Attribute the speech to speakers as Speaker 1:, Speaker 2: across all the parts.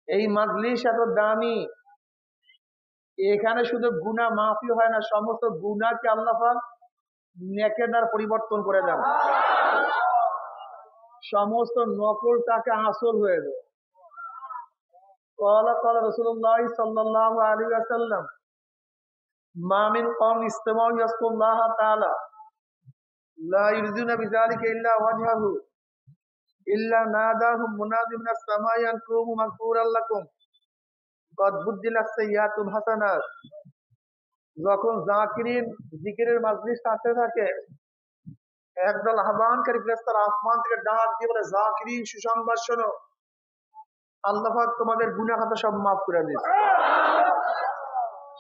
Speaker 1: এই মাজলিস এত দামি, এখানে শুধু গুনাহ মাফি হয় না, সমস্ত গুনাহকে আল্লাহ পাক নেকের দ্বারা পরিবর্তন করে দেন। সমস্ত নকল টাকা আসল হয়ে যায়। قال قال رسول الله صلى الله عليه وسلم ما من قوم اجتمعوا يذكرون الله تعالى لا يريدون بذلك الا وجهه الا ناداهم مناد من السماء ان قوموا مغفورا لكم قد بدلت سيئاتكم حسنات। যখন জাকিরিন জিকিরের মাজলিস সাথে থাকে, একদল আহ্বানকারী ফেরেশতারা আসমান থেকে ডাক দিয়ে বলে, জাকিরিন সুসংবাদ শোনো, আল্লাহ পাক তোমাদের গুনাহ খাতা সব মাফ করে দিয়েছে।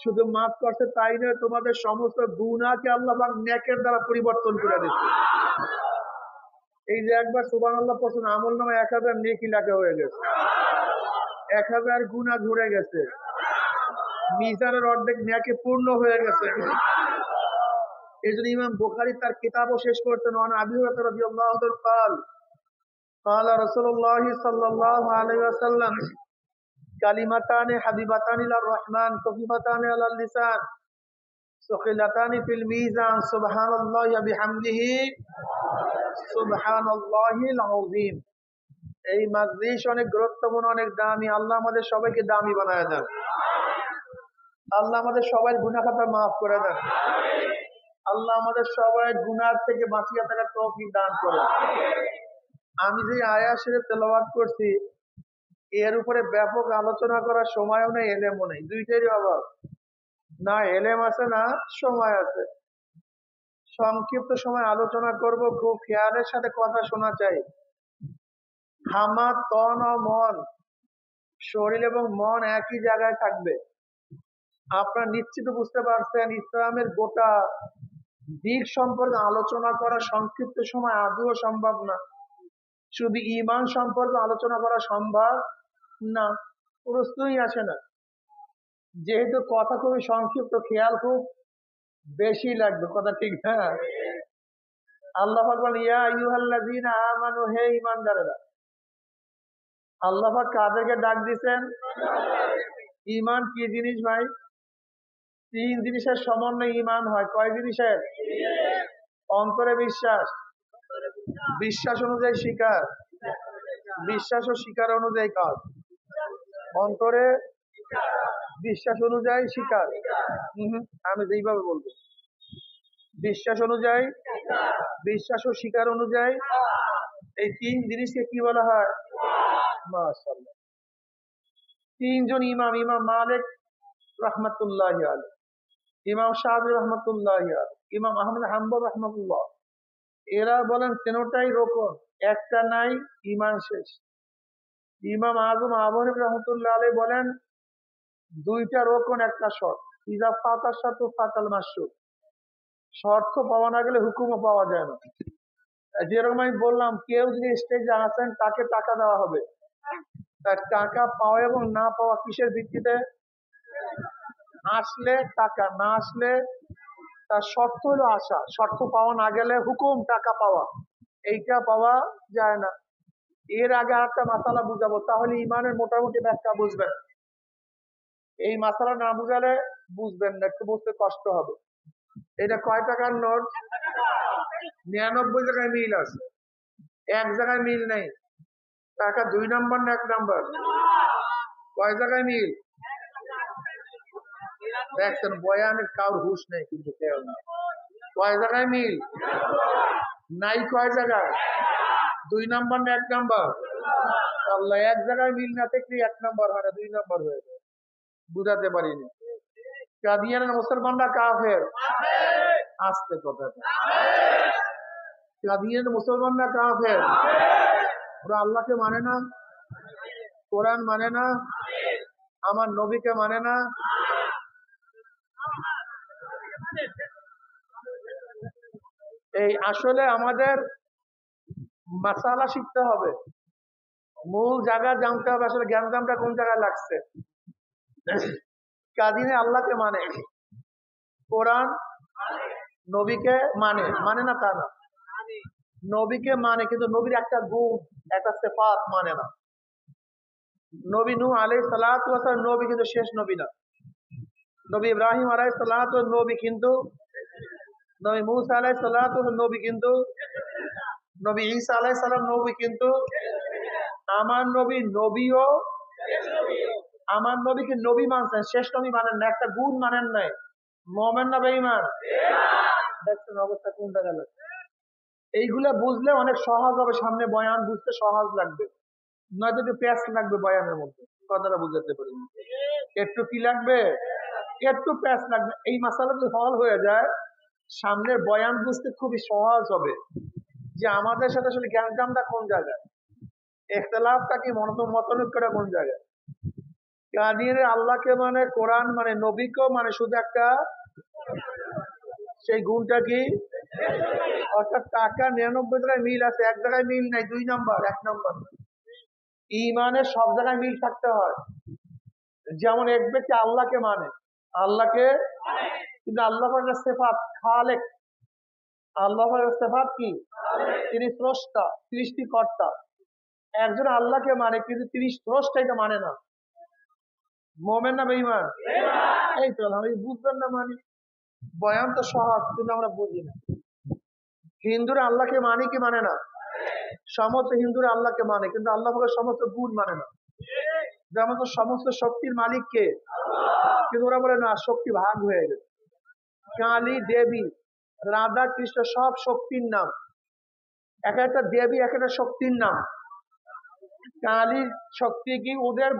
Speaker 1: শুধু মাফ করতে তাই নয়, তোমাদের সমস্ত গুনাহকে আল্লাহ পাক নেকের দ্বারা পরিবর্তন করে দিয়েছে। এই যে একবার সুবহানাল্লাহ পড়ছেন, আমল নামায় 1000 নেকি লেখা হয়ে গেছে, 1000 গুনাহ ঝরে গেছে, মিজানের অর্ধেক নেকি পূর্ণ হয়ে গেছে। এই জন্য ইমাম বুখারী তার কিতাবও শেষ করতেন, ওয়ান আবি হুরায়রা রাদিয়াল্লাহু আনহু قال قال رسول الله صلى الله عليه وسلم কালিমাতানি হাবিবাতানি ইলার রহমান খফিফাতানি আলাল লিসান সকিলাতানি ফিল মিজান সুবহানাল্লাহি ওয়া বিহামদিহি সুবহানাল্লাহিল আযীম। এই মাজলিস অনেক গুরুত্বপূর্ণ, অনেক দামি। আল্লাহ আমাদের সবাইকে দামি বানায় দেন। আল্লাহ আমাদের সবাই গুনাহ খাতা মাফ করে দেন। আল্লাহ আমাদের সবাই গুনাহ থেকে বাঁচিয়ে থাকার তৌফিক দান করেন। আমি যে আয়াত শরীফ তেলাওয়াত করছি, এর উপরে ব্যাপক আলোচনা করার সময়ও নেই, এলেমও নেই, দুইটারই অভাব। না এলেম আছে, না সময় আছে। সংক্ষিপ্ত সময় আলোচনা করব, খুব খেয়ালের সাথে কথা শোনা চাই। হামা তন ও মন, শরীর এবং মন একই জায়গায় থাকবে। আপনারা নিশ্চিত বুঝতে পারছেন, ইসলামের গোটা দিক সম্পর্কে আলোচনা করা সংক্ষিপ্ত সময় আদৌ সম্ভব না। শুধু ঈমান সম্পর্কে আলোচনা করা সম্ভব না, প্রশ্নই আসে না। যেহেতু কথা খুবই সংক্ষিপ্ত, খেয়াল খুব বেশি লাগবে, কথা ঠিক না? আল্লাহ পাক বলেন, ইয়া আইয়ুহাল্লাযীনা আমানু, হে ঈমানদারেরা। আল্লাহ পাক কাদেরকে ডাক দিবেন? ঈমান কি জিনিস ভাই? 3 জিনিসের সমন্বয়ে ঈমান হয়। কয় জিনিসের? অন্তরে বিশ্বাস, বিশ্বাস অনুযায়ী স্বীকার, বিশ্বাস ও স্বীকার অনুযায়ী কাজ। অন্তরে বিশ্বাস অনুযায়ী স্বীকার, আমি যেইভাবে বলবো, বিশ্বাস অনুযায়ী, বিশ্বাস ও স্বীকার অনুযায়ী, এই 3 জিনিসকে কি বলা হয়? মাশাআল্লাহ। 3 জন ইমাম, ইমাম মালিক রাহমাতুল্লাহি আলাইহি, ইমাম শাফিঈ রাহমাতুল্লাহি আলাইহি, ইমাম আহমদ হাম্বল রাহমাতুল্লাহ, এরা বলেন তিনটাই রকম, একটা নাই ঈমান শেষ। ইমাম আযম আবু হানিফা রাহমাতুল্লাহ আলাইহি বলেন 2টা রকম, একটা শর্ত। ইজা ফাতা শাতু ফাতাল মাশরুত, শর্ত পাওয়া না গেলে হুকুমও পাওয়া যায় না। যেরকম আমি বললাম, কেউ যদি স্টেজে আসেন, তাকে টাকা দেওয়া হবে। তার টাকা পাওয়া এবং না পাওয়া কিসের ভিত্তিতে? আসলে টাকা, না আসলে তার শর্ত হলো আসা। শর্ত পাওয়া না গেলে হুকুম টাকা পাওয়া, এইটা পাওয়া যায় না। এর আগে একটা মাসালা বুঝাবো, তাহলে ইমানের মোটামুটি ব্যাখ্যা বুঝবেন। এই মাসালা না বুঝালে বুঝবেন না, একটু বুঝতে কষ্ট হবে। এটা কয় টাকার নোট? 99 জায়গায় মিল আছে, এক জায়গায় মিল নেই। টাকা 2 নম্বর না 1 নম্বর? কয় জায়গায় মিল? দেখছেন, বয়ানের কারোর হুঁশ নেই, কিন্তু কেউ না। কয় জায়গায় মিল নাই? কয় জায়গায়? 2 নম্বর না 1 নম্বর? আল্লাহ, এক জায়গায় মিল না থাকলে 1 নম্বর হয় না, 2 নম্বর হয়ে যায়। বুঝাতে পারিনি। কাদিয়ানের মুসলমানরা কাফের, আস্তে কথা। কাদিয়ানের মুসলমানরা কাফের, ওরা আল্লাহকে মানে না, কোরআন মানে না, আমার নবীকে মানে না। এই আসলে আমাদের মাসালা শিখতে হবে, মূল জায়গা জানতে হবে, আসলে জ্ঞানদামটা কোন জায়গায় লাগছে। কাদিনে আল্লাহকে মানে, কোরআন নবীকে মানে, মানে না তা না, নবীকে মানে, কিন্তু নবীর একটা গুণ, একটা সিফাত মানে না। নবী নূহ আলাইহিস সালাতু ওয়াস সালাম নবী কিন্তু শেষ নবী না। নবী ইব্রাহিম আলাইহিস সালাতু নবী কিন্তু, নবী মূসা আলাইহিস সালাতু নবী কিন্তু, নবী ঈসা আলাইহিস সালাম নবী কিন্তু, আমার নবী নবীও, আমার নবীকে নবী মানছেন, শেষ নবী মানেন না, একটা গুণ মানেন নাই। মুমিন না বেঈমান? দেখছেন অবস্থা কোনটা গেল। এইগুলা বুঝলে অনেক সহজ হবে, সামনে বয়ান বুঝতে সহজ লাগবে, নয়তো একটু প্যাচ লাগবে বয়ানের মধ্যে। কথাটা বুঝাতে পারি, একটু কি লাগবে, একটু প্যাচ লাগবে। এই মাসালা যদি হল হয়ে যায়, সামনের বয়ান বুঝতে খুবই সহজ হবে, যে আমাদের সাথে আসলে জ্ঞানটা কোন জায়গায়, ইখতিলাফটা কি, মতনৈক্যটা কোন জায়গায়। কাদিরে আল্লাহকে মানে, কোরআন মানে, নবীকেও মানে, শুধু একটা, সেই গুণটা কি, অর্থাৎ টাকা 99 জায়গায় মিল আছে, এক জায়গায় মিল নাই। 2 নম্বর, 1 নম্বর ইমানের সব জায়গায় মিল থাকতে হয়। যেমন এক ব্যক্তি আল্লাহকে মানে, আল্লাহকে, কিন্তু আল্লাহ পাকের সিফাত খালেক, আল্লাহ পাকের সিফাত কি, তিনি স্রষ্টা, সৃষ্টিকর্তা। একজন আল্লাহকে মানে কিন্তু তিনি স্রষ্টা, এটা মানে না। মুমিন না বেঈমান? এই তো আমি বুঝবেন না মানে, বয়ান তো সহজ কিন্তু আমরা বুঝি না। হিন্দুরা আল্লাহকে মানে কি মানে না? সমস্ত হিন্দুরা আল্লাহকে মানে, কিন্তু আল্লাহ পাকের সমস্ত গুণ মানে না। যেমন তো সমস্ত শক্তির মালিক কে, কিন্তু ওরা বলে না, শক্তি ভাগ হয়ে গেছে। কালী দেবী রাধা কৃষ্ণ সব শক্তির নাম, এক একটা দেবী এক একটা শক্তির নাম। কালীর শক্তি কি, ওদের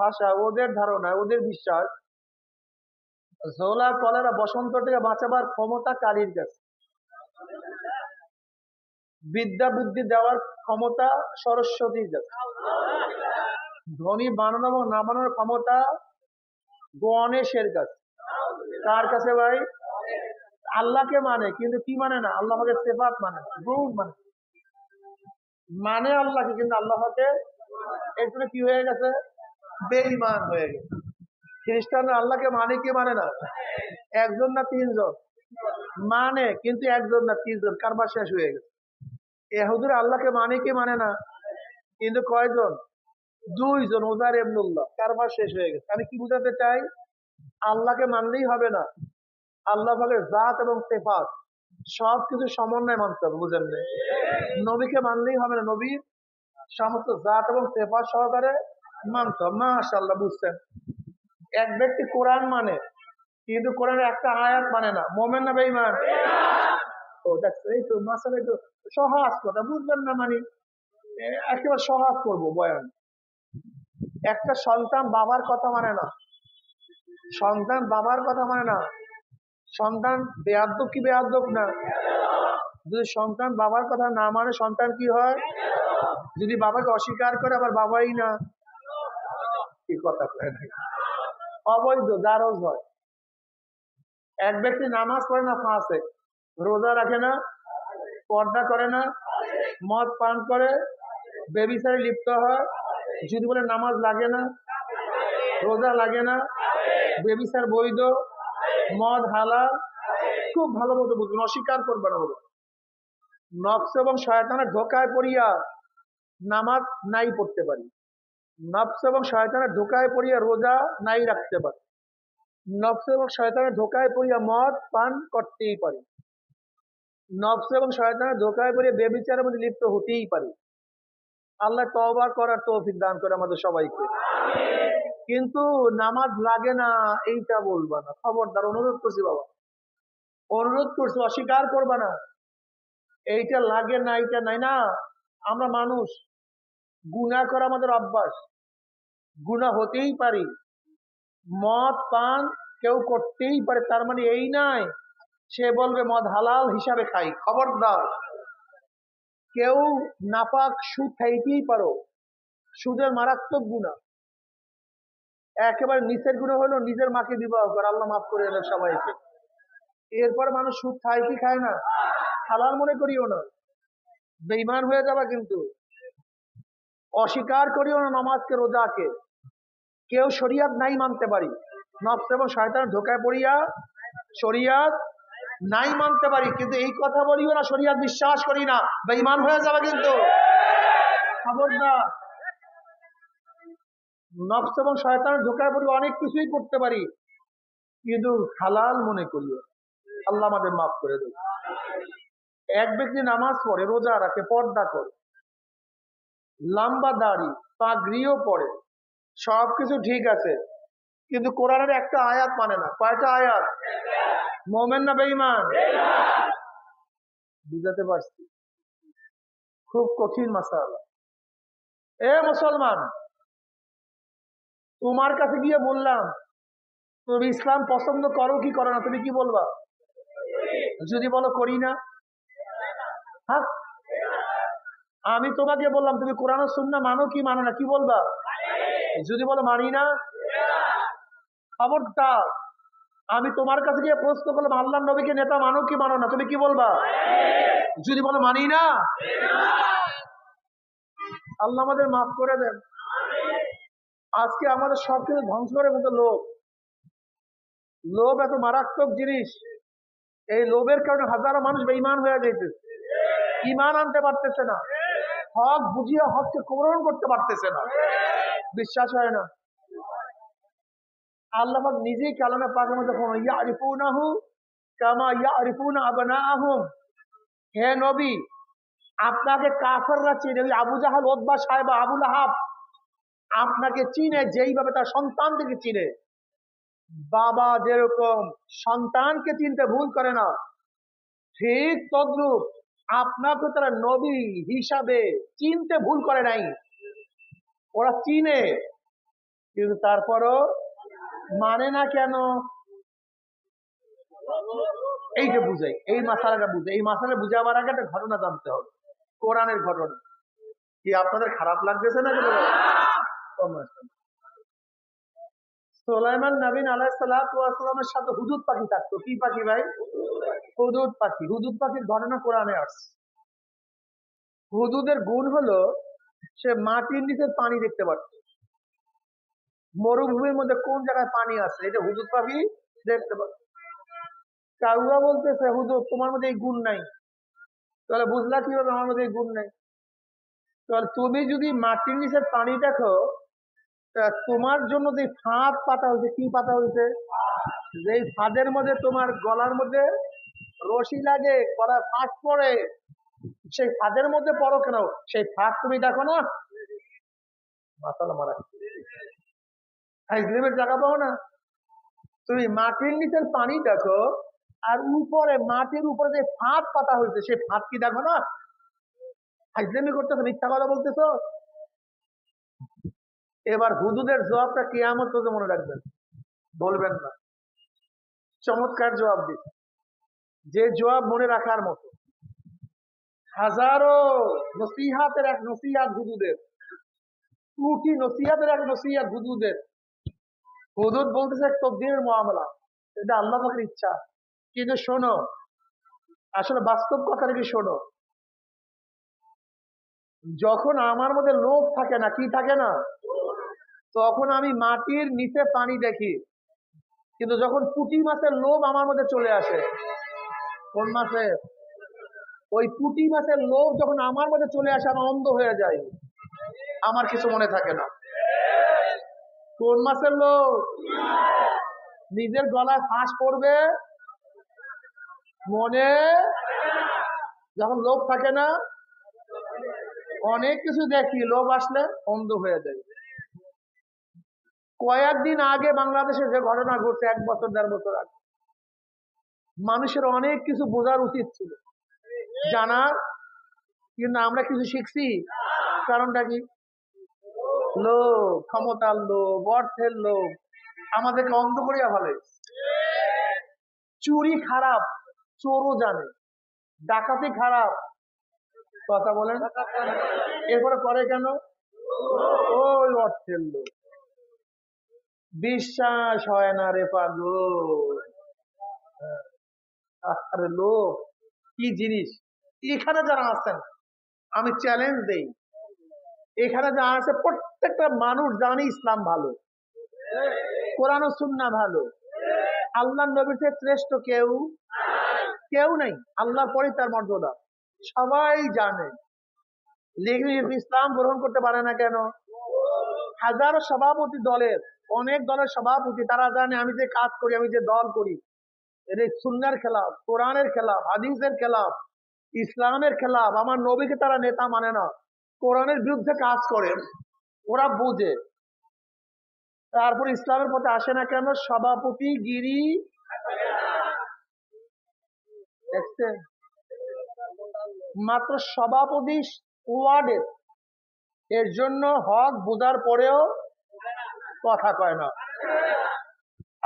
Speaker 1: ভাষা, ওদের ধারণা, ওদের বিশ্বাস, জোলা কলেরা বসন্ত থেকে বাঁচাবার ক্ষমতা কালীর কাছে। বিদ্যা বুদ্ধি দেওয়ার ক্ষমতা সরস্বতীর কাছে। ধনী বানানো এবং নামানোর ক্ষমতা গণেশের কাছে। কার কাছে ভাই? আল্লাহকে মানে কিন্তু কি মানে না, আল্লাহ পাকের সিফাত মানে, গুণ মানে, মানে আল্লাহকে কিন্তু আল্লাহ পাকে, এর জন্য কি হয়ে গেছে, বেঈমান হয়ে গেছে। খ্রিস্টানরা আল্লাহকে মানে কি মানে না, একজন না তিনজন মানে, কিন্তু একজন না তিনজন, কারবার শেষ হয়ে গেছে। ইহুদিরা আল্লাহকে মানে কি মানে না, কিন্তু কয়জন, 2 জন, উজার ইবনুল্লাহ, কারবার শেষ হয়ে গেছে। আমি কি বুঝাতে চাই, আল্লাহকে মানলেই হবে না, আল্লাহ পাকের জাত এবং সিফাত সবকিছু সমন্বয় মানতে হবে, বুঝেন না? নবীকে মানলেই হবে না, নবীর সমস্ত জাত এবং সিফাত সহকারে মানতে হবে। মাশাআল্লাহ, বুঝছেন। এক ব্যক্তি কোরআন মানে, কিন্তু কোরআনের একটা আয়াত মানে না, মুমিন না বেঈমান? ও দেখছো, এই তো মাসালা, একটু সহজ কথা বুঝবেন না মানে, একেবারে সহজ করবো বয়ান। একটা সন্তান বাবার কথা মানে না, সন্তান বাবার কথা মানে না, সন্তান বেয়াদ্দব কি বেয়াদ্দব না? যদি সন্তান বাবার কথা না মানে, সন্তান কি হয়, যদি বাবাকে অস্বীকার করে, আবার বাবাই না, কি কথা কয় না, অবৈধ জারজ হয়। এক ব্যক্তি নামাজ পড়ে না, ফাঁসে, রোজা রাখে না, পর্দা করে না, মদ পান করে, বেবিচারে লিপ্ত হয়, যদি বলে নামাজ লাগে না, রোজা লাগে না, বেবিচার বৈধ, মদ হালাল, খুব ভালো মতো বুঝুন, অস্বীকার করবে না। বলো, নফস এবং শয়তানের ধোকায় পড়িয়া নামাজ নাই পড়তে পারি, নফস এবং শয়তানের ধোকায় পড়িয়া রোজা নাই রাখতে পারি, নফস এবং শয়তানের ধোকায় পড়িয়া মদ পান করতেই পারি, নফস এবং শয়তানের ধোকায় পড়িয়া বেবিচারের মধ্যে লিপ্ত হতেই পারি। আল্লাহ তওবা করার তৌফিক দান করে আমাদের সবাইকে। কিন্তু নামাজ লাগে না এইটা বলবা না, খবরদার, অনুরোধ করছি বাবা, অনুরোধ করছি, অস্বীকার করবা না। এইটা লাগে না, এইটা নাই না, আমরা মানুষ, গুনাহ করা আমাদের অভ্যাস, গুনাহ হতেই পারি। মদ পান কেউ করতেই পারে, তার মানে এই নাই সে বলবে মদ হালাল হিসাবে খাই, খবরদার। কেউ নাপাক সুদ খাইতেই পারো, সুদের মারাত্মক গুনাহ, একেবারে নিচের গুনাহ হলো নিজের মাকে বিবাহ করা, আল্লাহ মাফ করে দেন সবাইকে। এরপর মানুষ সুদ খায় কি খায় না, হালাল মনে করিও না, বেঈমান হয়ে যাবা কিন্তু। অস্বীকার করিও না নামাজকে, রোজাকে। কেউ শরিয়াত নাই মানতে পারি, নফস এবং শয়তানের ধোকায় পড়িয়া শরিয়াত নাই মানতে পারি, কিন্তু এই কথা বলিও না শরিয়াত বিশ্বাস করি না, বেঈমান হয়ে যাবে কিন্তু, খবরদার। নফস এবং শয়তানের ধোঁকায় পড়ে অনেক কিছুই করতে পারি, কিন্তু হালাল মনে করি। আল্লাহ আমাদের মাফ করে দেবে। এক ব্যক্তি নামাজ পড়ে, রোজা রাখে, পর্দা করে, লম্বা দাড়ি, পাগড়িও পড়ে, সবকিছু ঠিক আছে, কিন্তু কোরআনের একটা আয়াত মানে না। কয়টা আয়াত? মোমেন না বেঈমান? বুঝাতে পারছি? খুব কঠিন মাসালা। এ মুসলমান, তোমার কাছে গিয়ে বললাম তুমি ইসলাম পছন্দ করো কি করো না, তুমি কি বলবা? যদি বলো করি না, হ্যাঁ, আমি তোমাকে বললাম তুমি কোরআন ও সুন্নাহ মানো কি মানো না, কি বলবা? যদি বলো মানি না, খবরদার। আমি তোমার কাছে গিয়ে প্রশ্ন করলাম আল্লাহর নবীকে নেতা মানো কি মানো না, তুমি কি বলবা? যদি বলো মানি না, আল্লাহ আমাদের মাফ করে দেন। আজকে আমাদের সবকিছু ধ্বংস করে মতো লোভ। লোভ এত মারাত্মক জিনিস, এই লোভের কারণে হাজারো মানুষ বেঈমান হয়ে যাইতেছে, ঈমান আনতে পারতেছে না, হক বুঝিয়ে হককে গ্রহণ করতে পারতেছে না। বিশ্বাস হয় না? আল্লাহ পাক নিজেই কালামে পাকের মধ্যে ইয়ারিফুনাহু কামা ইয়ারিফুনা আবনাআহুম। হে নবী, আপনাকে কাফেররা চিনে, ওই আবু জাহাল, উতবা, সায়বা, আবু লাহাব আপনাকে চিনে যেইভাবে তার সন্তানদেরকে চিনে। বাবা যেরকম সন্তানকে চিনতে ভুল করে না, ঠিক তদ্রূপ আপনাকে তারা নবী হিসাবে চিনতে ভুল করে নাই। ওরা চিনে, কিন্তু তারপরও মানে না কেন? এইটা বুঝাই, এই মাসালাটা বুঝে, এই মাসালা বুঝাবার আগে একটা ঘটনা জানতে হবে, কোরআনের ঘটনা। কি আপনাদের খারাপ লাগতেছে না? সুলাইমান নবীন আলাইহিস সালাতু ওয়াস সালামের সাথে হুদুদ পাখি থাকতো। কি পাখি ভাই? হুদুদ পাখি। হুদুদ পাখির ঘটনা কোরআনে আসছে। হুদুদের গুণ হলো সে মাটির নিচে পানি দেখতে পারত। মরুভূমির মধ্যে কোন জায়গায় পানি আছে এটা হুদুদ পাখি দেখতে পারত। কাউরা বলতেছে হুদুদ তোমার মধ্যে এই গুণ নাই। তাহলে বুঝলা কিভাবে আমার মধ্যে এই গুণ নাই? তাহলে তুমি যদি মাটির নিচে পানি দেখো, তোমার জন্য যে ফাঁদ পাতা হয়েছে, কি পাতা হয়েছে? যে ফাঁদের মধ্যে তোমার গলার মধ্যে রশি লাগে, গলার ফাঁক পড়ে, সেই ফাঁদের মধ্যে পড়ো কেন? সেই ফাঁক তুমি দেখো না? মাতালা মারা হাইজলিমের জায়গা পাও না। তুমি মাটির নিচের পানি দেখো, আর উপরে মাটির উপরে যে ফাঁদ পাতা হয়েছে সেই ফাঁদ কি দেখো না? হাইজলিমি করতেছো, মিথ্যা কথা বলতেছো। এবার হুদুদের জবাবটা কিয়ামত পর্যন্ত মনে রাখবেন, বলবেন না। চমৎকার জবাব দিচ্ছে, যে জবাব মনে রাখার মতো। হাজারো নসিহাতের এক নসিহাত হুদুদের, কোটি নসিহাতের এক নসিহাত হুদুদের। হুদুদ বলতেছে তকদীরের মামলা, এটা আল্লাহ পাকের ইচ্ছা। কিন্তু শোনো, আসলে বাস্তব কথা কি শোনো, যখন আমার মধ্যে লোভ থাকে না, কি থাকে না, তখন আমি মাটির নিচে পানি দেখি। কিন্তু যখন পুঁটি মাছের লোভ আমার মধ্যে চলে আসে, কোন মাছে? ওই পুঁটি মাছের লোভ যখন আমার মধ্যে চলে আসে, আমি অন্ধ হয়ে যাই, আমার কিছু মনে থাকে না। কোন মাছের লোভ? নিজের গলায় ফাঁস পড়বে, মনে যখন লোভ থাকে না, অনেক কিছু দেখি, লোভ আসলে অন্ধ হয়ে যায়। কয়েকদিন আগে বাংলাদেশে যে ঘটনা ঘটছে, 1 বছর 1.5 বছর আগে, মানুষের অনেক কিছু বোঝার উচিত ছিল, জানার, কিন্তু আমরা কিছু শিখছি। কারণটা কি? লোভ, ক্ষমতার লোভ, অর্থের লোভ আমাদেরকে অন্ধ করিয়া ফেলে। চুরি খারাপ, চোরও জানে। ডাকাতি খারাপ, কথা বলেন, এরপরে করে কেন? ওই অর্থের লোভ। বিশ্বাস হয় না রে পাগল। আরে লোভ কি জিনিস! এখানে যারা আছেন, আমি চ্যালেঞ্জ দেই, এখানে যারা আছে প্রত্যেকটা মানুষ জানে ইসলাম ভালো, কোরআন ও সুন্নাহ ভালো, আল্লাহ নবীর চেয়ে শ্রেষ্ঠ কেউ কেউ নাই, আল্লাহর পরে তার মর্যাদা সবাই জানে। লেকিন ইসলাম গ্রহণ করতে পারে না কেন? হাজারো সভাপতি দলের, অনেক দলের সভাপতি, তারা জানে আমি যে কাজ করি, আমি যে দল করি, এর সুন্নাহর খেলাফ, কোরআনের খেলাফ, হাদিসের খেলাফ, ইসলামের খেলাফ। আমার নবীকে তারা নেতা মানে না, কোরআনের বিরুদ্ধে কাজ করে, ওরা বুঝে। তারপর ইসলামের পথে আসে না কেন? সভাপতি গিরি দেখছেন, মাত্র সভাপতি ওয়ার্ডের, এর জন্য হক বোঝার পরেও কথা কয় না।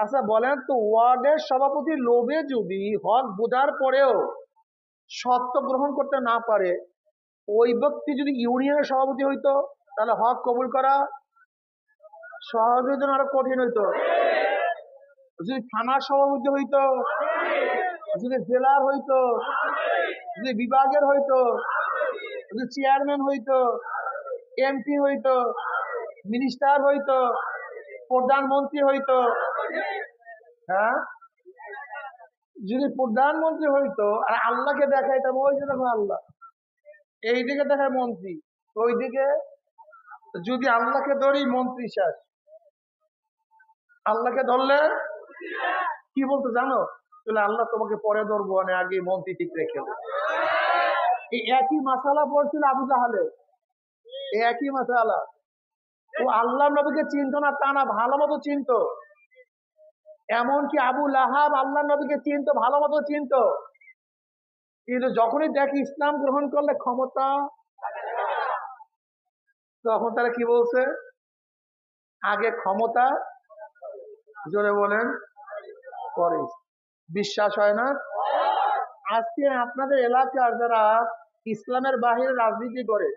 Speaker 1: আচ্ছা বলেন তো, ওয়ার্ডের সভাপতি লোভে যদি হক বোঝার পরেও সত্য গ্রহণ করতে না পারে, ওই ব্যক্তি যদি ইউনিয়নের সভাপতি হইতো, তাহলে হক কবুল করা সহজের জন্য আরো কঠিন হইতো। যদি থানার সভাপতি হইতো, যদি জেলার হইতো, যদি বিভাগের হইতো, যদি চেয়ারম্যান হইতো, এমপি হইতো, মিনিস্টার হইতো, প্রধানমন্ত্রী হইতো, হ্যাঁ, যদি প্রধানমন্ত্রী হইতো আর আল্লাহকে দেখাইতাম, ওই যে দেখো আল্লাহ, এই দিকে দেখায় মন্ত্রী, ওই দিকে, যদি আল্লাহকে ধরি মন্ত্রী শেষ। আল্লাহকে ধরলে কি বলতো জানো? তাহলে আল্লাহ তোমাকে পরে ধরবো, মানে আগে মন্ত্রী ঠিক রেখে দেবো। এই একই মাসালা পড়ছিল আবু জাহালে, এই একই মাসালা। ও আল্লাহ নবীকে চিনতো না তা না, ভালো মতো চিনতো। এমনকি আবু লাহাব আল্লাহ নবীকে চিনতো, ভালো মতো চিনতো, কিন্তু যখনই দেখে ইসলাম গ্রহণ করলে ক্ষমতা, তখন তারা কি বলছে? আগে ক্ষমতা, জোরে বলেন, পরে বিশ্বাস হয় না। আজকে আপনাদের এলাকার যারা ইসলামের বাহিরে রাজনীতি করে,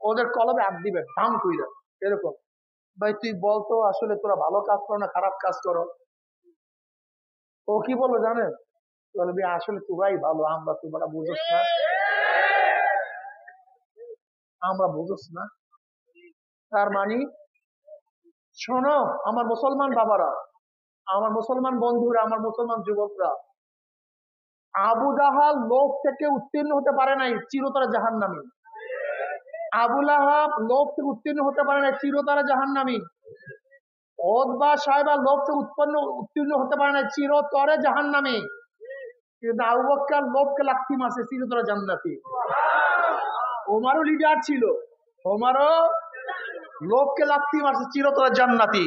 Speaker 1: ওদের কলবে আগ দিবেন ধাম কইরা, এরকম, ভাই তুই বলতো আসলে তোরা ভালো কাজ করো না খারাপ কাজ করো? ও কি বলবো জানেন? বলবি আসলে তোরাই ভালো, আমরা তোমরা বুঝোস না, আমরা বুঝোস না। তার মানে শোনো আমার মুসলমান বাবারা, আমার মুসলমান বন্ধুরা, আমার মুসলমান যুবকরা, আবু জাহাল লোক থেকে উত্তীর্ণ হতে পারে নাই, চিরতরে জাহান্নামী। আবু লাহাব লোক থেকে উত্তীর্ণ হতে পারে নাই, চিরতরে জাহান্নামী। ওতবা সাহেবা লোক থেকে উত্তীর্ণ হতে পারে নাই, চিরতরে জাহান্নামী। কিন্তু আবু বকর লোককে লাথি মারছে, চিরতরে জান্নাতি। ওমারও লিডার ছিল, ওমারও লোককে লাথি মারছে, চিরতরে জান্নাতি।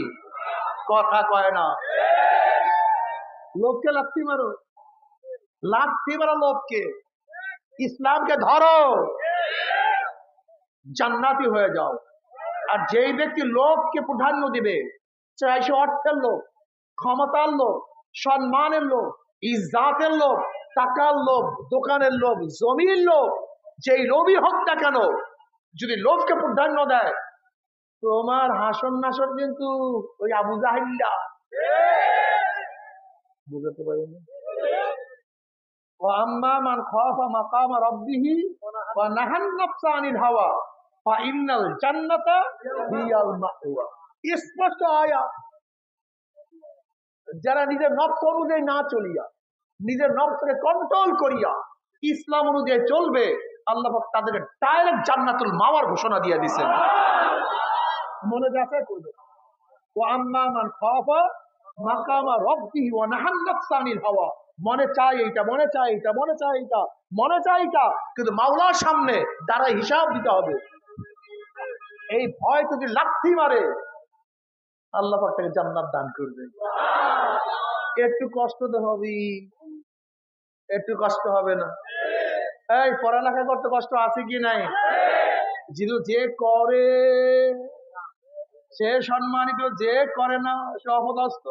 Speaker 1: কথা কয় না, লোককে লাথি মারো, লাথি মারো লোককে, ইসলামকে ধরো, জান্নাতি হয়ে যাও। আর যেই ব্যক্তি লোককে প্রাধান্য দিবে, চাই সে অর্থের লোক, ক্ষমতার লোক, সম্মানের লোক, ইজ্জাতের লোক, টাকার লোভ, দোকানের লোভ, জমির লোভ, যেই লোভই হোক না কেন, যদি লোভকে প্রাধান্য দেয়, তোমার হাসন নাসন কিন্তু ওই আবু জাহিল্লা। বুঝতে পারিনি? وأما من خاف مقام ربه ونهى النفس عن الهوى فإن الجنة هي المأوى। স্পষ্ট আয়াত। যারা নিজের নফস অনুযায়ী না চলিয়া, নিজের নফসকে কন্ট্রোল করিয়া ইসলাম অনুযায়ী চলবে, আল্লাহ পাক তাদেরকে ডাইরেক্ট জান্নাতুল মাওয়ার ঘোষণা দিয়ে দিয়েছেন। মনে যাচাই করবে। وأما من خاف مقام ربه ونهى النفس عن الهوى, মনে চাই এইটা, মনে চাই এইটা, মনে চাই এইটা, মনে চাই এইটা, কিন্তু মাওলার সামনে দ্বারা হিসাব দিতে হবে। এই ভয় যদি লাথি মারে, আল্লাহ পাক তাকে জান্নাত দান করবে। একটু কষ্ট তো হবে, একটু কষ্ট হবে না? এই পড়ালেখা করতে কষ্ট আছে কি নাই? যে করে সে সম্মানিত, যে করে না সে অপদস্থ।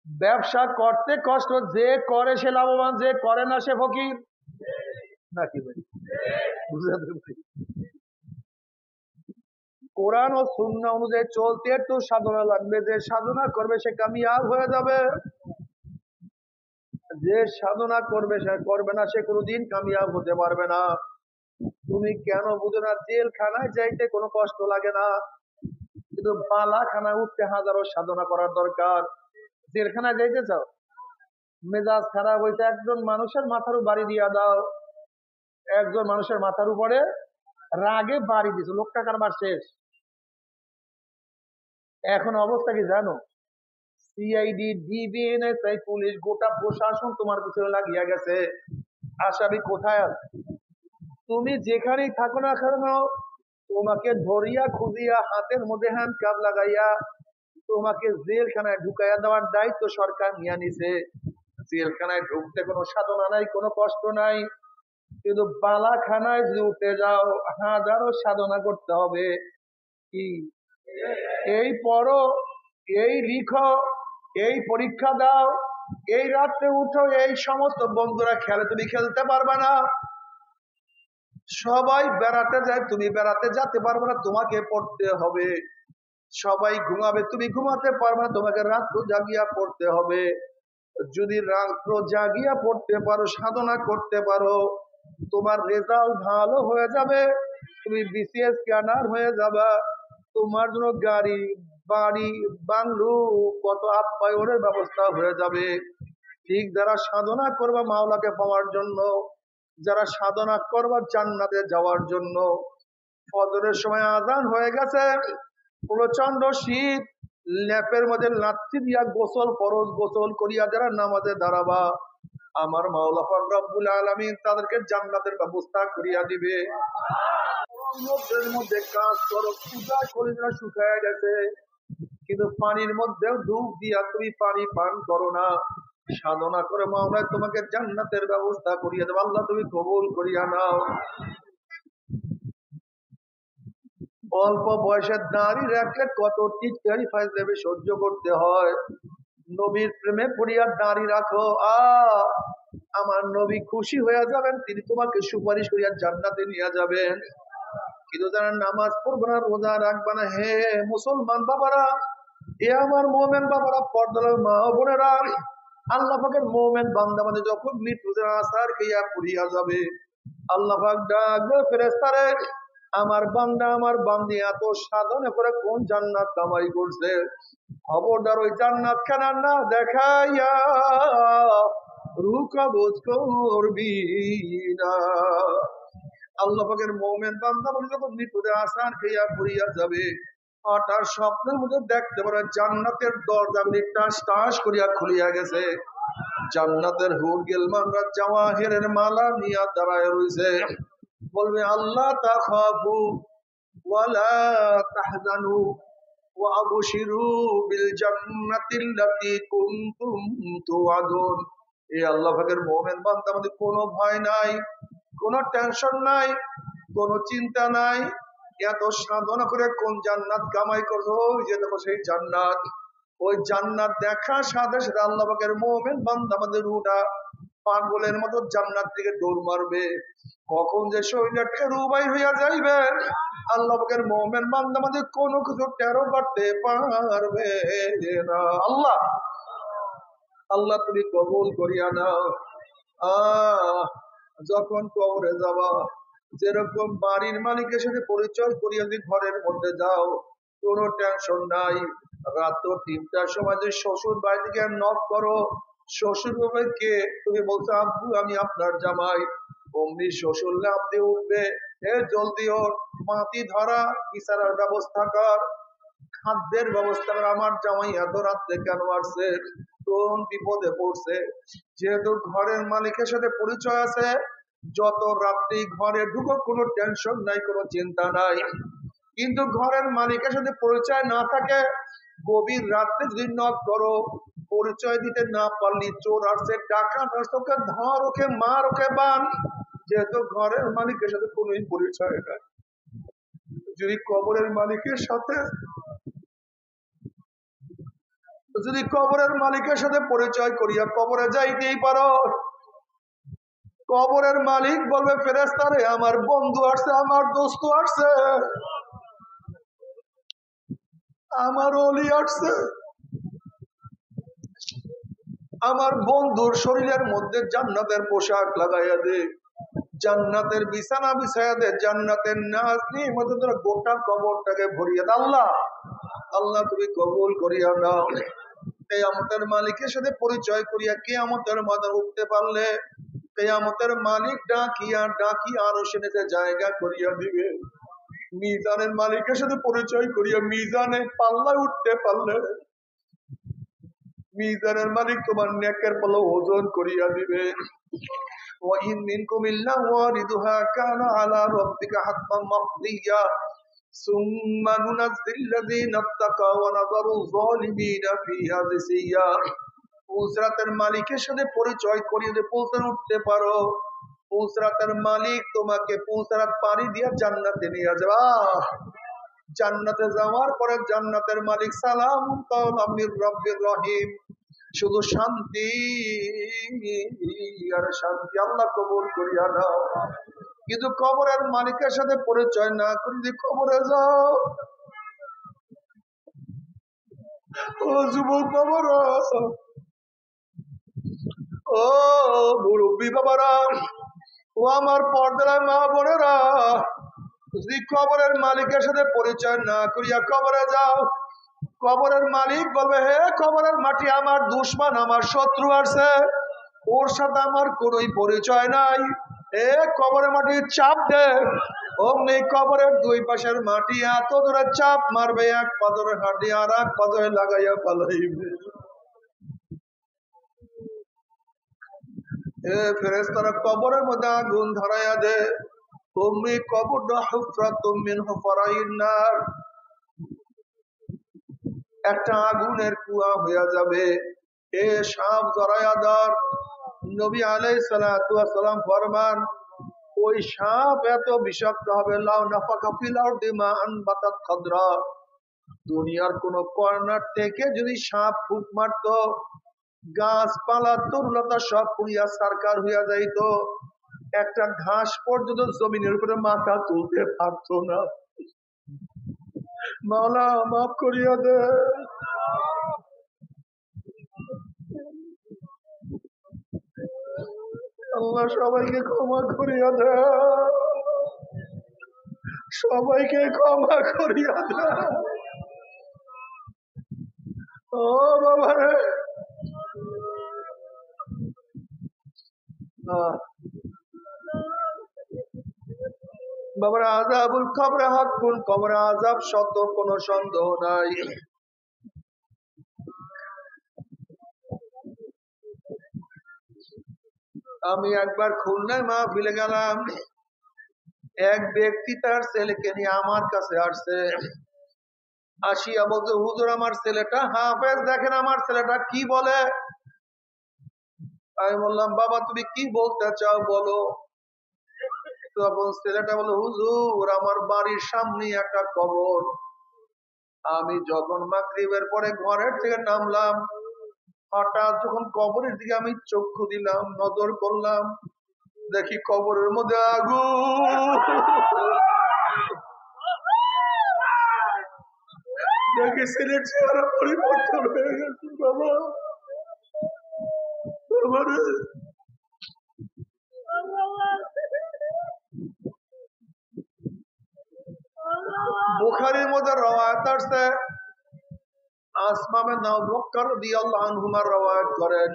Speaker 1: ব্যবসা করতে কষ্ট, যে করে সে লাভবান, যে করে না সে ফকির, নাকি ভাই? বুঝতে পারি। কোরআন ও সুন্নাহ অনুযায়ী চলতে একটু সাধনা লাগবে, যে সাধনা করবে সে কামিয়াব হয়ে যাবে, যে সাধনা করবে সে করবে না, সে কোনোদিন কামিয়াব হতে পারবে না। তুমি কেন বুঝো না? জেলখানায় যাইতে কোনো কষ্ট লাগে না, কিন্তু বালাখানায় উঠতে হাজারো সাধনা করার দরকার। জেলখানায় যাইতে চাও, মেজাজ খারাপ হইতে একজন মানুষের মাথার বাড়ি দিয়া দাও, একজন মানুষের মাথার উপরে রাগে বাড়ি দিছে, লোকটা কারবার শেষ, এখন অবস্থা কি জানো? সিআইডি, ডিবিএনএসআই, পুলিশ, গোটা প্রশাসন তোমার পিছনে লাগিয়া গেছে। আসামি কোথায় আছে? তুমি যেখানেই থাকো না কেন, তোমাকে ধরিয়া খুঁজিয়া হাতের মধ্যে হ্যান্ড কাপ লাগাইয়া তোমাকে জেলখানায় ঢুকাইয়া দেওয়ার দায়িত্ব সরকার নিয়ে নিছে। জেলখানায় ঢুকতে কোনো সাধনা নাই, কোনো কষ্ট নাই, কিন্তু বালাখানায় যদি উঠে যাও হাজারো সাধনা করতে হবে। কি? এই পড়ো, এই লিখো, এই পরীক্ষা দাও, এই রাত্রে উঠো, এই সমস্ত বন্ধুরা খেলে, তুমি খেলতে পারবে না। সবাই বেড়াতে যায়, তুমি বেড়াতে যেতে পারবে না, তোমাকে পড়তে হবে। সবাই ঘুমাবে, তুমি ঘুমাতে পারবে না, তোমাকে রাত্র জাগিয়া পড়তে হবে। যদি রাত্র জাগিয়া পড়তে পারো, সাধনা করতে পারো, তোমার রেজাল্ট ভালো হয়ে যাবে, তুমি বিসিএস ক্যাডার হয়ে যাবে, তোমার জন্য গাড়ি, বাড়ি, বাংলো, কত আপ্যায়নের ব্যবস্থা হয়ে যাবে। ঠিক যারা সাধনা করবা মাওলাকে পাওয়ার জন্য, যারা সাধনা করবা জান্নাতে যাওয়ার জন্য, ফজরের সময় আজান হয়ে গেছে, প্রচন্ড শীত, ল্যাপের মধ্যে লাচ্ছি দিয়া গোসল ফরজ, গোসল করিয়া যারা নামাজে দাঁড়াবা, আমার মাওলা পাক রব্বুল আলামিন তাদেরকে জান্নাতের ব্যবস্থা করিয়া দিবে। সমুদ্রের মধ্যে কাজ করো, পূজা করে যারা শুকায় গেছে, কিন্তু পানির মধ্যেও ডুব দিয়া তুমি পানি পান করো না, সাধনা করে মাওলা তোমাকে জান্নাতের ব্যবস্থা করিয়া দেবে। আল্লাহ তুমি কবুল করিয়া নাও। অল্প বয়সের নারী রাখলে কত টিটকারি ফাইজলামি সহ্য করতে হয়। নবীর প্রেমে পড়িয়া নারী রাখো, আমার নবী খুশি হয়ে যাবেন, তিনি তোমাকে সুপারিশ করিয়া জান্নাতে নিয়ে যাবেন। কিন্তু যারা নামাজ পড়বে না, রোজা রাখবে না, হে মুসলমান বাবারা, এ আমার মোমেন বাবারা, পর্দার মা বোনেরা, আল্লাহ পাকের মোমেন বান্দা মানে যখন মৃত্যুদের আসার খেয়া পুড়িয়া যাবে, আল্লাহ পাক ডাকবে ফেরেশতারে, আমার বান্দা আমার বান্দি এত সাধনা করে কোন জান্নাত কামাই করছে, খবরদার ওই জান্নাত খানা না দেখাইয়া রূহ কবজ করবি না। আল্লাহ পাকের মুমিন বান্দা বলে যখন মৃত্যুতে আসার খেয়া পড়িয়া যাবে, হঠাৎ স্বপ্নের মধ্যে দেখতে পারে জান্নাতের দরজাগুলি টাস টাস করিয়া খুলিয়া গেছে, জান্নাতের হুর গিলমানরা জাওয়াহিরের মালা নিয়ে দাঁড়ায় রইছে, বলবে আল্লাহ তাখাফু ওয়ালা তাহজানু ওয়া আবশিরু বিল জান্নাতিল্লাতী কুনতুম তুআদুন। এই আল্লাহ পাকের মুমিন বান্দা আমাদের কোনো ভয় নাই, কোনো টেনশন নাই, কোনো চিন্তা নাই, এত সাধনা করে কোন জান্নাত কামাই করছো, ওই যে দেখো সেই জান্নাত, ওই জান্নাত দেখার সাথে সাথে আল্লাহ পাকের মুমিন বান্দা আমাদের রুটা পাগলের মতো জান্নাত দিকে দৌড় মারবে। কখন যে শরীরটা টেরো বাইর হইয়া যাইবে, আল্লাহ পাকের মুমিন বান্দা আমাদের কোনো কিছু টেরো করতে পারবে না। আল্লাহ আল্লাহ তুমি কবুল করিয়া নাও। যখন কবরে যাবা, যেরকম বাড়ির মালিকের সাথে পরিচয় করিয়া যদি ঘরের মধ্যে যাও, কোনো টেনশন নাই। রাত 3টার সময় যদি শ্বশুর বাড়ি থেকে নক করো, শ্বশুর বাবা কে, তুমি বলছো আব্বু আমি আপনার জামাই, অমনি শ্বশুর লাফ দিয়ে উঠবে, এ জলদি ওর, মাটি ধরা, বিচারার ব্যবস্থা কর, খাদ্যের ব্যবস্থা কর, আমার জামাই এত রাত্রে কেন আসছে, কোন বিপদে পড়ছে। যেহেতু ঘরের মালিকের সাথে পরিচয় আছে, যত রাত্রি ঘরে ঢুকো কোনো টেনশন নাই, কোনো চিন্তা নাই। কিন্তু ঘরের মালিকের সাথে পরিচয় না থাকে, গভীর রাত্রে যদি নক করো, পরিচয় দিতে না পারলি, চোর আসছে, টাকা আসছে, ওকে ধর, ওকে মার, ওকে বান, যেহেতু ঘরের মালিকের সাথে কোনো পরিচয় নাই। যদি কবরের মালিকের সাথে পরিচয় করিয়া কবরে যাইতেই পারো, কবরের মালিক বলবে ফেরেশতারে আমার বন্ধু আসছে, আমার দোস্ত আসছে, আমার ওলি আসছে, আমার বন্ধুর শরীরের মধ্যে জান্নাতের পোশাক লাগাইয়া দে, জান্নাতের বিছানা বিছাইয়া দে, জান্নাতের নাচ নিয়ে মধ্যে তোরা গোটা কবরটাকে ভরিয়ে দে। আল্লাহ আল্লাহ তুমি কবুল করিয়া নাও। কিয়ামতের মালিকের সাথে পরিচয় করিয়া কিয়ামতের মাঠে উঠতে পারলে, কিয়ামতের মালিক ডাকিয়া ডাকিয়া আরশের নিচে জায়গা করিয়া দিবে। মিজানের মালিকের সাথে পরিচয় করিয়া মিজানে পাল্লায় উঠতে পারলে মিজানের মালিক তোমার নেকের পাল্লা ওজন করিয়া দিবে। وإن منكم إلا واردها كان على ربك حتما مقضيا ثم ننزل الذين اتقوا ونذر الظالمين فيها جثيا। পুলসরাতের মালিকের সাথে পরিচয় করিয়ে দিয়ে পুলসরাত উঠতে পারো, পুলসরাতের মালিক তোমাকে পুলসরাত পানি দিয়ে জান্নাতে নিয়ে যাবে। জান্নাতে যাওয়ার পরে জান্নাতের মালিক সালামুন কাওলাম মির রাব্বির রহিম, শুধু শান্তি আর শান্তি, আল্লাহ কবুল করিয়া নাও। কিন্তু কবরের মালিকের সাথে পরিচয় না করে যদি কবরে যাও, ও যুবক বাবারা, ও মুরব্বী বাবারা, ও আমার পর্দার মা বোনেরা, যদি কবরের মালিকের সাথে পরিচয় না করিয়া কবরে যাও, কবরের মালিক বলবে, হে কবরের মাটি, আমার দুশমন, আমার শত্রু আছে, ওর সাথে আমার কোনোই পরিচয় নাই। এ কবরের মাটি চাপ দে, অমনি কবরের দুই পাশের মাটি এত ধরে চাপ মারবে, এক পাথরের হাড্ডি আর এক পাথরে লাগাইয়া পালাইবে। ফেরেশতারা কবরের মধ্যে আগুন ধরাইয়া দে, অমনি কবরটা হুফরাতুম মিন হুফারাইন নার, একটা আগুনের কুয়া হইয়া যাবে। এ সাপ জরায়াদার, নবী আলাইহিস সালাতু ওয়াস সালাম ফরমান, ওই সাপ এত বিষাক্ত হবে, লাউ নাফাকা ফিল আরদি মা আনবাতাত খাদরা, দুনিয়ার কোন কর্নার থেকে যদি সাপ ফুক মারত, গাছপালা তরুলতা সব পুড়িয়া সারকার হইয়া যাইত, একটা ঘাস পর্যন্ত জমিনের উপরে মাথা তুলতে পারতো না। মাওলা মাফ করিয়া দে, আল্লাহ সবাইকে ক্ষমা করিয়া দে, সবাইকে ক্ষমা করিয়া দে। ও বাবা রে, বাবার আযাবুল কবরে হাক্কুন, কবরে আযাব সত্য, কোনো সন্দেহ নাই। আমি একবার খুলনায় মাহফিলে গেলাম, এক ব্যক্তি তার ছেলেকে নিয়ে আমার কাছে আসছে, আসিয়া বলছে, হুজুর আমার ছেলেটা হাফেজ, দেখেন আমার ছেলেটা কি বলে। আমি বললাম, বাবা তুমি কি বলতে চাও বলো। তখন ছেলেটা বলে, হুজুর আমার বাড়ির সামনে একটা কবর, আমি যখন মাগরিবের পরে ঘরের থেকে নামলাম, হঠাৎ যখন কবরের দিকে আমি চক্ষু দিলাম, নজর করলাম, দেখি কবরের মধ্যে আগুন, দেখি ছেলের চেহারা পরিবর্তন হয়ে গেছে। বাবা বুখারীর মধ্যে রওয়ায়াত আছে, আসমা বিন আবু বকর রাদিয়াল্লাহু আনহুমা রওয়ায়াত করেন,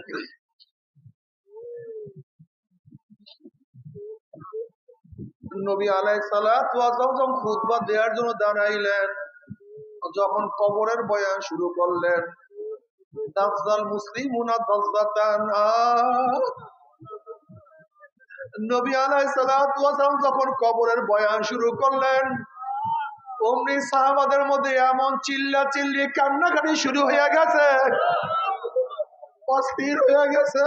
Speaker 1: নবী আলাইহিস সালাতু ওয়াস সালাম খুতবা দেওয়ার জন্য দাঁড়াইলেন, যখন কবরের বয়ান শুরু করলেন, দাজ্জাল মুসলিমুনা দাজ্জাতান, নবী আলাইহিস সালাতু ওয়াস সালাম যখন কবরের বয়ান শুরু করলেন, অমনি সাহাবাদের মধ্যে এমন চিল্লা চিল্লি কান্নাকাটি শুরু হয়ে গেছে, অস্থির হয়ে গেছে।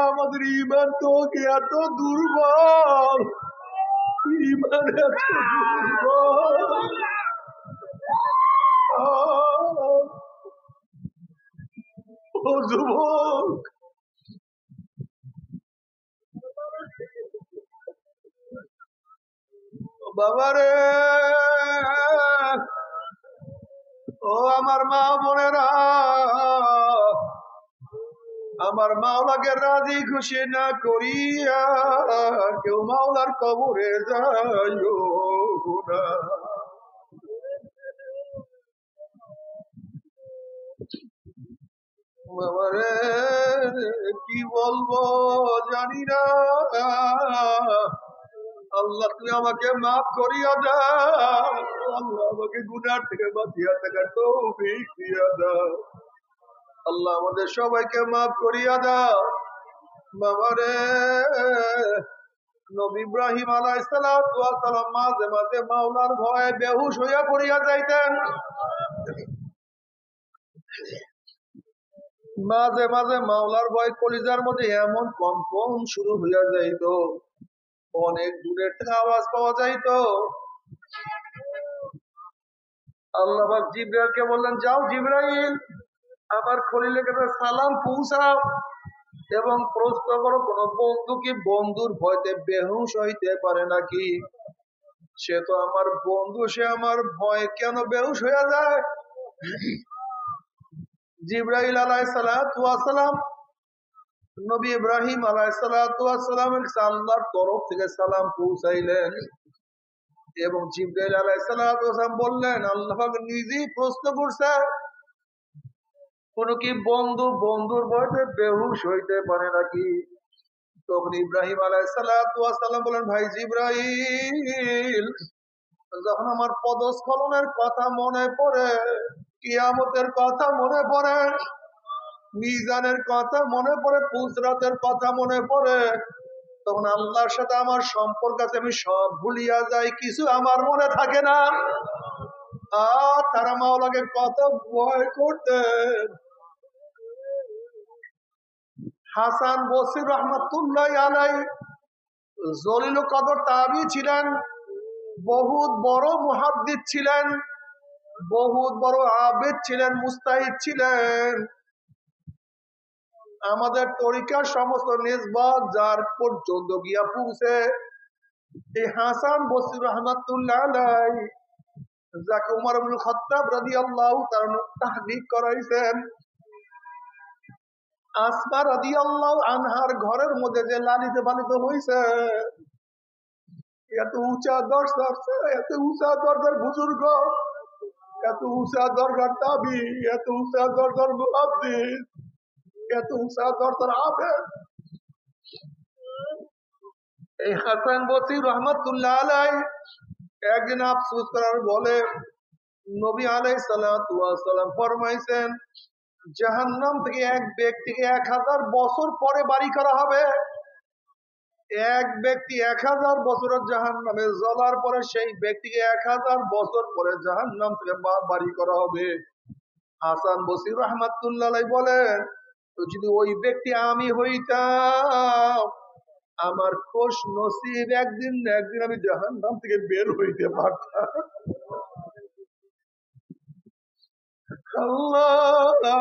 Speaker 1: আমাদের ইমান তো এত দুর্বল, ইমান এত দুর্বল। ও যুবক, বাবারে, ও আমার মা বোনেরা, আমার মাওলাকে রাজি খুশি না করিয়া কেউ মাওলার কবরে যাইও না। বাবারে, কি কি বলবো জানি না। আল্লাহ তুমি আমাকে মাফ করিয়া দাও। আল্লাহ আমাকে গুনার থেকে বাঁচিয়া থাকার তৌফিক দিয়া দাও। আল্লাহ আমাদের সবাইকে মাফ করিয়া দাও। বাবারে, নবী ইব্রাহিম আলাইহিস সালাম মাঝে মাঝে মাওলার ভয়ে বেহুশ হইয়া পড়িয়া যাইতেন। মাঝে মাঝে মাওলার ভয় কলিজার মধ্যে এমন কম্পন শুরু হইয়া যাইত, অনেক দূরের থেকে আওয়াজ পাওয়া যাইত। আল্লাহ পাক জিবরাইলকে বললেন, যাও জিবরাইল, আমার খলিলের কাছে সালাম পৌঁছাও এবং প্রশ্ন করো কোন বন্ধু কি বন্ধুর ভয়তে বেহুশ হইতে পারে নাকি? সে তো আমার বন্ধু, সে আমার ভয় কেন বেহুশ হইয়া যায়? জিবরাইল আলাইহিস সালাম নবী ইব্রাহিম আলাইহিস সালামের আল্লাহর তরফ থেকে সালাম পৌঁছাইলেন এবং জিবরাইল আলাইহিস সালাম বললেন, আল্লাহ পাক নিজেই প্রশ্ন করছে, কোন কি বন্ধু বন্ধুর ভয়তে বেহুশ হইতে পারে নাকি? তখন ইব্রাহিম আলাইহিস সালাম বলেন, ভাই জিবরাইল, যখন আমার পদস্খলনের কথা মনে পড়ে, কিয়ামতের কথা মনে পড়ে, মিজানের কথা মনে পড়ে, পুসরাতের কথা মনে পড়ে, তখন আল্লাহর সাথে আমার সম্পর্ক আছে, আমি সব ভুলিয়া যাই, কিছু আমার মনে থাকে না। তারা মাওলাকে কত ভয় করতেন। হাসান বসরি রহমাতুল্লাহ আলাইহি জলিল কদর তাবী ছিলেন, বহুত বড় মুহাদ্দিস ছিলেন, বহুত বড় আবেদ ছিলেন, মুস্তাহিদ ছিলেন। আমাদের তরিকার সমস্ত নিসবত যার পর্যন্ত গিয়া পৌঁছে এই হাসান বসরি রহমাতুল্লাহ আলাইহি, যাকে উমর ইবনে খাত্তাব রাদিয়াল্লাহু তাআলা তাহদিক করাইছেন, আসমা রাদিয়াল্লাহু আনহার ঘরের মধ্যে যে লালিত পালিত হইছে, এত উঁচা দরজার, এত উঁচা দরজার বুজুর্গ, এত উঁচা দরজার তাবি, এত উঁচা দরজার মুহাদ্দিস, এত উঁচা দরজার আবেদ, এই হাসান বসরি রহমাতুল্লাহ আলাইহি একদিন আফসোস করার বলে, নবী আলাইহিস সালাম ফরমাইছেন, জাহান্নাম থেকে এক ব্যক্তিকে 1000 বছর পরে বাড়ি করা হবে। এক ব্যক্তি 1000 বছরের জাহান্নামে জ্বলার পরে সেই ব্যক্তিকে 1000 বছর পরে জাহান্নাম থেকে বাড়ি করা হবে। হাসান বসরি রাহমাতুল্লাহ আলাইহি বলেন, তো যদি ওই ব্যক্তি আমি হইতাম, আমার খুশ নসিব একদিন না একদিন আমি জাহান্নাম থেকে বের হইতে পারতাম। আল্লাহ,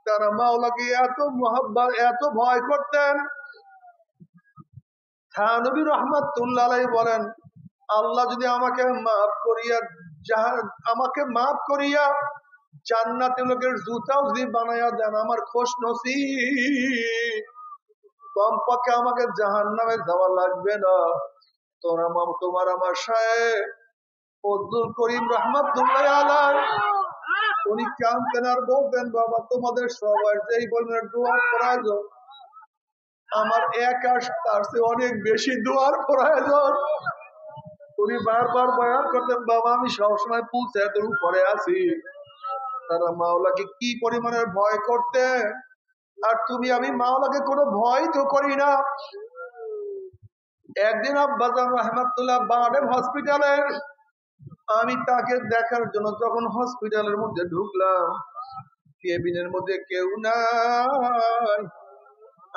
Speaker 1: তারা মাওলাকে এত মুহাব্বত, এত ভয় করতেন। থানবী রহমাতুল্লাহ আলাইহি বলেন, আল্লাহ যদি আমাকে মাফ করিয়া জান্নাতের লোকের জুতাও যদি বানাইয়া দেন, আমার খুশ নসিব, কমপক্ষে আমাকে জাহান্নামে যাওয়া লাগবে না। তোমার আমার শায়েখ ফজলুল করিম রহমাতুল্লাহ আলাইহি উনি কাঁদতেন আর বলতেন, বাবা তোমাদের সবার যেই বলবেন দোয়ার প্রয়োজন, আমার একা তার চেয়ে অনেক বেশি দোয়ার প্রয়োজন। উনি বারবার বয়ান করতেন, বাবা আমি সবসময় পুলসের উপরে আছি। তারা মাওলাকে কি পরিমাণের ভয় করতে, আর তুমি আমি মাওলাকে কোনো ভয় তো করি না। একদিন আব্বাজান রহমাতুল্লাহ বাডেন হসপিটালে, আমি তাকে দেখার জন্য যখন হসপিটালের মধ্যে ঢুকলাম, কেবিনের মধ্যে কেউ নাই।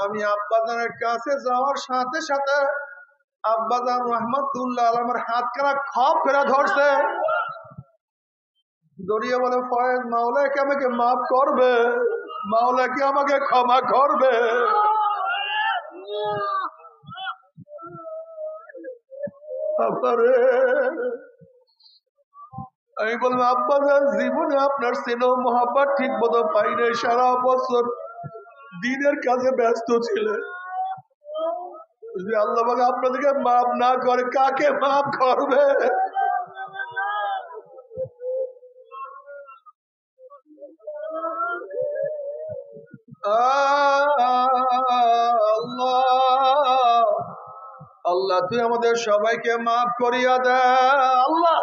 Speaker 1: আমি আব্বাজানের কাছে যাওয়ার সাথে সাথে আব্বাজান রহমাতুল্লাহ আমার হাত খানা খপ করে ধরছে, দড়িয়ে বলে, ফয়েজ মাওলা কি আমাকে মাফ করবে, মাওলা কি আমাকে ক্ষমা করবে। আমি বললাম, আব্বাজান জীবনে আপনার স্নেহ মোহাব্বত ঠিক মতো পাই নাই, সারা বছর দিনের কাজে ব্যস্ত ছিলেন। যদি আল্লাহ আপনাদেরকে মাফ না করে কাকে মাফ করবে? আল্লাহ, আল্লাহ তুই আমাদের সবাইকে মাফ করিয়া দে। আল্লাহ,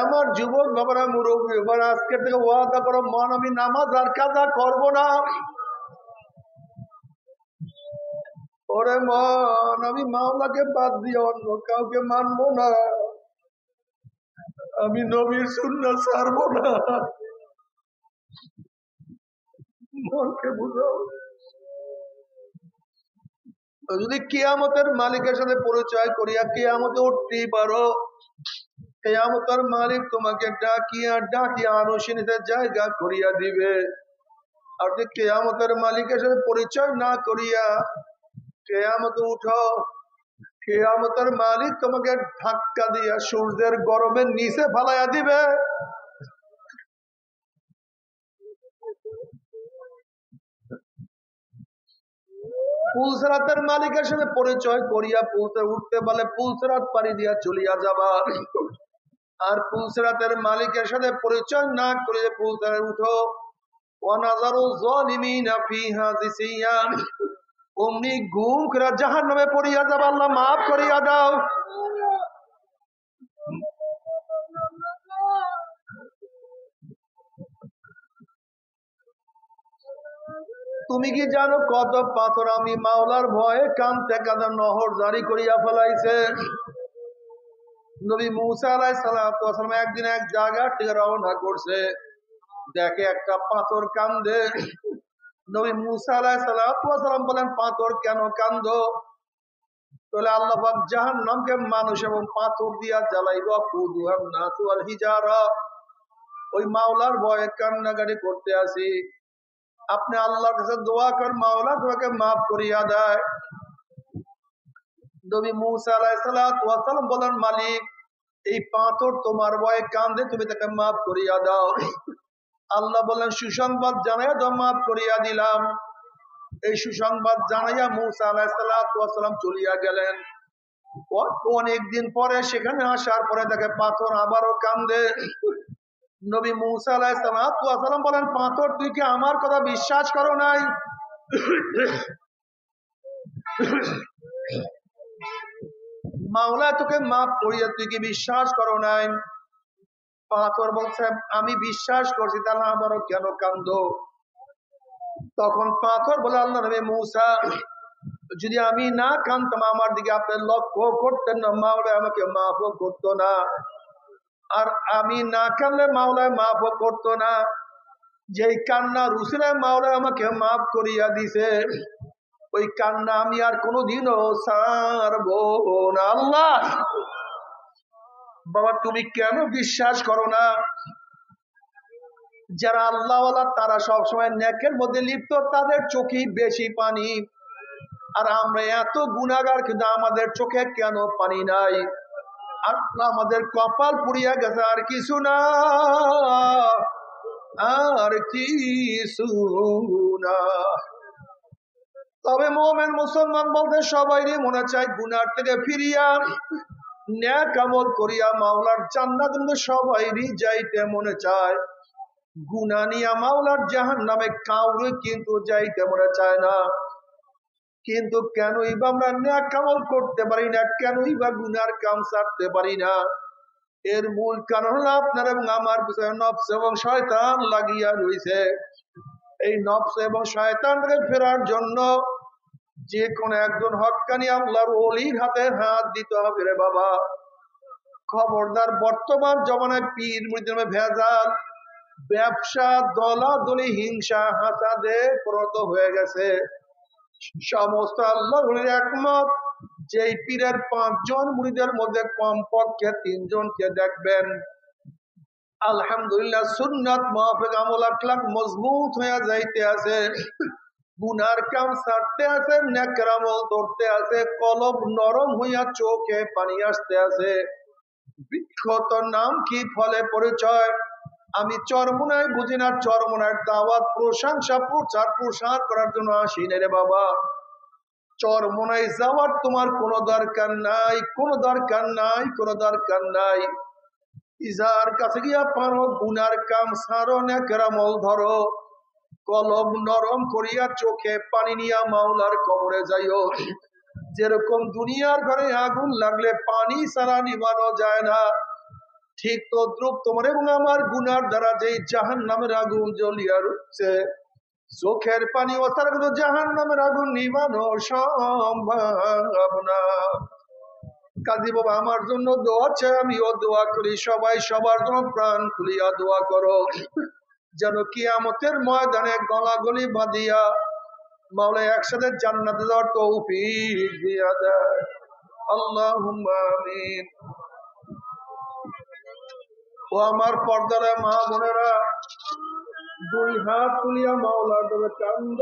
Speaker 1: আমার যুবক বাবারা, মুরব্বী বাবারা, আজকের থেকে ওয়াদা করো, মন আমি নামাজ আর কাজা করবো না। ওরে মন, আমি মাওলাকে বাদ দিয়ে অন্য কাউকে মানবো না। আমি নবীর সুন্নাহ ছাড়বো না। মনকে বুঝাও। যদি কিয়ামতের মালিকের সাথে পরিচয় করিয়া কিয়ামতে উঠতেই পারো, কিয়ামতের মালিক তোমাকে ডাকিয়া ডাকিয়া আনুশীলনের জায়গা করিয়া দিবে। আর যদি কিয়ামতের মালিকের সাথে পরিচয় না করিয়া কিয়ামতে উঠো, কিয়ামতের মালিক তোমাকে ধাক্কা দিয়া সূর্যের গরমের নিচে ফালাইয়া দিবে। পুলসরাতের মালিকের সাথে পরিচয় করিয়া পুলতে উঠতে বলে পুলসরাত পাড়ি দিয়া চলিয়া যাবা। আর পুলসরাতের মালিকের সাথে পরিচয় না করিয়া পুলসরে উঠো, ওয়ানাজারু যালিমিনা ফিহা জিসিয়া, অমনি গুম করে জাহান্নামে পড়িয়া যাবা। আল্লাহ মাফ করিয়া দাও। তুমি কি জানো কত পাথর আমি মাওলার ভয়ে কানতে কাঁদে নহর জারি করিয়া ফেলাইছে। নবী মুসা আলাইহিস সালাম একদিন এক জায়গা থেকে রওনা করছে, দেখে একটা পাথর কান্দে। নবী মুসা আলাইহিস সালাম বলেন, পাথর কেন কান্দো? তাহলে আল্লাহ পাক জাহান্নামকে মানুষ এবং পাথর দিয়া জ্বালাইবা, কুদুহান নাস ওয়াল হিজারা। ওই মাওলার ভয়ে কান্নাকাটি করতে আসি। আপনি আল্লাহর কাছে দোয়া করেন, মাওলা তোমাকে মাফ করিয়া দেয়। নবী মুসা আলাইহিস সালাম বলেন, মালিক এই পাথর তোমার ভয়ে কান্দে, তুমি তাকে মাফ করিয়া দাও। আল্লাহ বলেন, সুসংবাদ জানাইয়া দাও, মাফ করিয়া দিলাম। এই সুসংবাদ জানাইয়া মুসা আলাইহিস সালাম চলিয়া গেলেন। অনেকদিন পরে সেখানে আসার পরে দেখে পাথর আবারও কান্দে। নবী মুসা আলাইহিস সালাম বলেন, পাথর তুই কি আমার কথা বিশ্বাস করো নাই? মাওলা তোকে মাফ করিয়া তুই কি বিশ্বাস করো নাই? পাথর বলছে, আমি বিশ্বাস করছি, তাহলে আবারও কেন কান্দো? তখন পাথর বলে, আল্লাহ নবী মুসা, যদি আমি না কান্দতাম আমার দিকে আপনি লক্ষ্য করতেন না, মাওলা আমাকে মাফও করতো না। আর আমি না কানলে মাওলায় মাফও করতো না। যেই কান্না রুসিলে মাওলায় আমাকে মাফ করিয়া দিছে, ওই কান্না আমি আর কোনোদিনও ছাড়বো না। আল্লাহ, বাবা তুমি কেন বিশ্বাস করো না? যারা আল্লাহওয়ালা তারা সবসময় নেকের মধ্যে লিপ্ত, তাদের চোখেই বেশি পানি। আর আমরা এত গুনাহগার, কিন্তু আমাদের চোখে কেন পানি নাই? আল্লাহ আমাদের কপাল পুড়িয়া গেছে, আর কিছু না, আর কিছু না। তবে মোমেন মুসলমান বলতে সবাইরই মনে চায় গুনার থেকে ফিরিয়া নেক আমল করিয়া মাওলার জান্নাত, কিন্তু সবাইরই যাইতে মনে চায়। গুনাহ নিয়া মাওলার জাহান্নামে কাউরে কিন্তু যাইতে মনে চায় না। কিন্তু কেনই বা আমরা নেক আমল করতে পারি না? কেনই বা গুনার কাম ছাড়তে পারি না? এর মূল কারণ হলো আপনার এবং আমার পিছনে নফস এবং শয়তান লাগিয়া রয়েছে। এই নফস এবং শয়তান থেকে ফেরার জন্য যে কোনো একজন হক্কানি আল্লাহর ওলির হাতে হাত দিতে হবে রে বাবা। খবরদার, বর্তমান জমানায় পীর মুরিদের ভেজাল, ব্যবসা, দলাদলি, হিংসা, হাসাদে পরিণত হয়ে গেছে। সমস্ত আল্লাহর ওলির একমত, যেই পীরের 5 জন মুরিদের মধ্যে কমপক্ষে 3 জনকে দেখবেন আলহামদুলিল্লাহ সুন্নাত মুআফিক আমল আখলাক মজবুত হয়ে যাইতে আছে, গুনার কাম ছাড়তে আছে, নেকের আমল ধরতে আছে, কলব নরম হইয়া চোখে পানি আসতে আছে। বিখ্যাত নাম কি, ফলে পরিচয়। আমি চরমোনাই বুঝি না, চরমোনার দাওয়াত, প্রশংসা, প্রচার প্রসার করার জন্য আসি না রে বাবা। চরমোনাই যাওয়ার তোমার কোনো দরকার নাই, কোনো দরকার নাই, কোনো দরকার নাই। ইজার কাছে গিয়া পারো গুনার কাম সারো নেকরামল ধরো, কলম নরম করিয়া চোখে পানি নিয়া মাওলার কবরে যাইও। যেরকম দুনিয়ার ঘরে আগুন লাগলে পানি ছাড়া নিবানো যায় না, ঠিক তদ্রুপ তোমার এবং আমার গুনার দ্বারা যেই জাহান নামের আগুন জ্বলিয়া উঠছে, চোখের পানি ওঠার কিন্তু জাহান নামের আগুন নিবানো সম্ভব না। কাজী বাবা আমার জন্য দোয়া চাই, আমিও দোয়া করি, সবাই সবার জন্য প্রাণ খুলিয়া দোয়া করো, যেন কিয়ামতের ময়দানে গলাগলি বাঁধিয়া মাওলা একসাথে জান্নাতে যাওয়ার তৌফিক দিয়া দেয়। আল্লাহুম্মা আমিন। ও আমার পর্দার মা বোনেরা, দুই হাত তুলিয়া মাওলার ডোবে কান্দ।